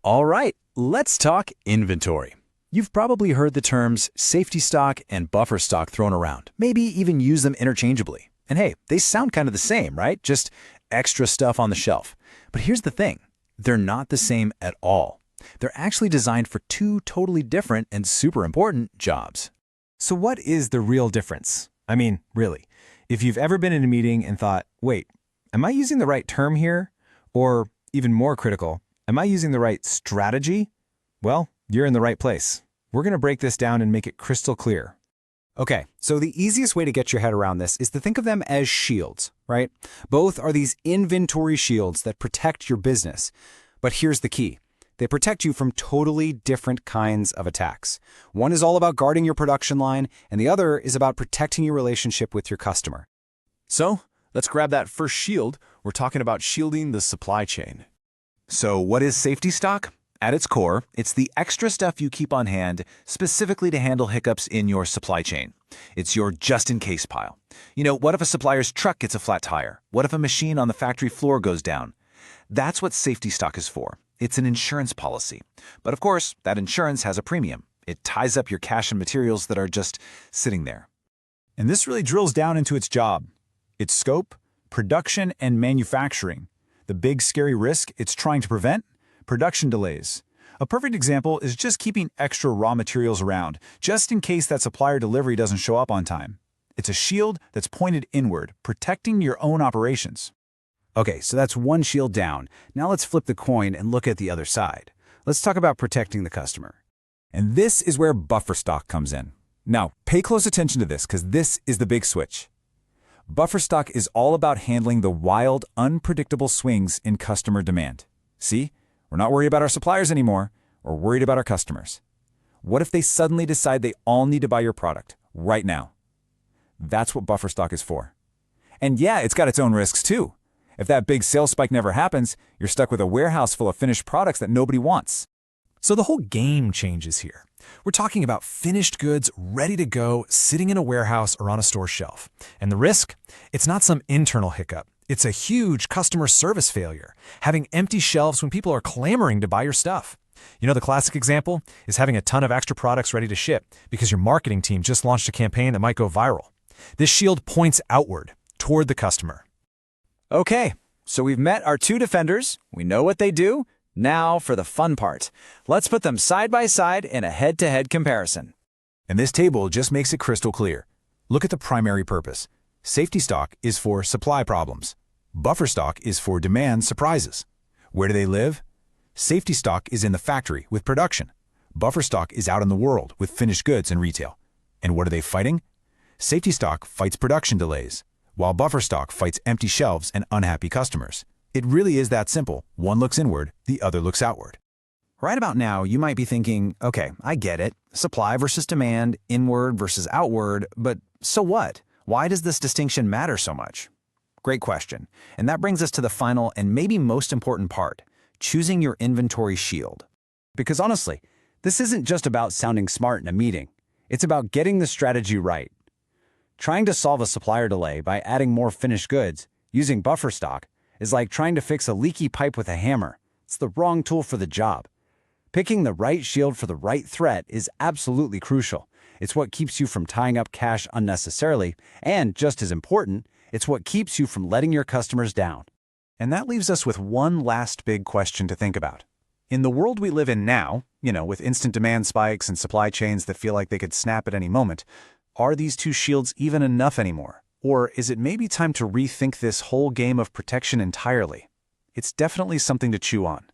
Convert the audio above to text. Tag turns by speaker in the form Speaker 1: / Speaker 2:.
Speaker 1: All right, let's talk inventory. You've probably heard the terms safety stock and buffer stock thrown around, maybe even use them interchangeably. And hey, they sound kind of the same, right? Just extra stuff on the shelf. But here's the thing, they're not the same at all. They're actually designed for two totally different and super important jobs.
Speaker 2: So what is the real difference? I mean, really, if you've ever been in a meeting and thought, wait, am I using the right term here? Or even more critical, am I using the right strategy? Well, you're in the right place. We're going to break this down and make it crystal clear.
Speaker 3: Okay, so the easiest way to get your head around this is to think of them as shields, right? Both are these inventory shields that protect your business. But here's the key. They protect you from totally different kinds of attacks. One is all about guarding your production line, and the other is about protecting your relationship with your customer.
Speaker 4: So, let's grab that first shield. We're talking about shielding the supply chain. So, what is safety stock? At its core, it's the extra stuff you keep on hand specifically to handle hiccups in your supply chain. It's your just-in-case pile. What if a supplier's truck gets a flat tire? What if a machine on the factory floor goes down? That's what safety stock is for. It's an insurance policy. But of course, that insurance has a premium. It ties up your cash and materials that are just sitting there.
Speaker 5: And this really drills down into its job, its scope, production, and manufacturing. The big scary risk it's trying to prevent? Production delays. A perfect example is just keeping extra raw materials around, just in case that supplier delivery doesn't show up on time. It's a shield that's pointed inward, protecting your own operations.
Speaker 3: Okay, so that's one shield down. Now let's flip the coin and look at the other side. Let's talk about protecting the customer.
Speaker 5: And this is where buffer stock comes in. Now, pay close attention to this, because this is the big switch. Buffer stock is all about handling the wild, unpredictable swings in customer demand. See? We're not worried about our suppliers anymore. We're worried about our customers. What if they suddenly decide they all need to buy your product right now? That's what buffer stock is for. And yeah, it's got its own risks too. If that big sales spike never happens, you're stuck with a warehouse full of finished products that nobody wants.
Speaker 2: So the whole game changes here. We're talking about finished goods ready to go, sitting in a warehouse or on a store shelf. And the risk? It's not some internal hiccup. It's a huge customer service failure, having empty shelves when people are clamoring to buy your stuff. The classic example is having a ton of extra products ready to ship because your marketing team just launched a campaign that might go viral. This shield points outward, toward the customer.
Speaker 1: Okay, so we've met our two defenders. We know what they do. Now for the fun part. Let's put them side by side in a head-to-head comparison.
Speaker 5: And this table just makes it crystal clear. Look at the primary purpose. Safety stock is for supply problems. Buffer stock is for demand surprises. Where do they live? Safety stock is in the factory with production. Buffer stock is out in the world with finished goods and retail. And what are they fighting? Safety stock fights production delays, while buffer stock fights empty shelves and unhappy customers. It really is that simple. One looks inward, the other looks outward.
Speaker 3: Right about now, you might be thinking, okay, I get it. Supply versus demand, inward versus outward, but so what? Why does this distinction matter so much? Great question. And that brings us to the final and maybe most important part, choosing your inventory shield. Because honestly, this isn't just about sounding smart in a meeting. It's about getting the strategy right. Trying to solve a supplier delay by adding more finished goods, using buffer stock, is like trying to fix a leaky pipe with a hammer. It's the wrong tool for the job. Picking the right shield for the right threat is absolutely crucial. It's what keeps you from tying up cash unnecessarily, and just as important, it's what keeps you from letting your customers down.
Speaker 5: And that leaves us with one last big question to think about. In the world we live in now, with instant demand spikes and supply chains that feel like they could snap at any moment, are these two shields even enough anymore? Or is it maybe time to rethink this whole game of protection entirely? It's definitely something to chew on.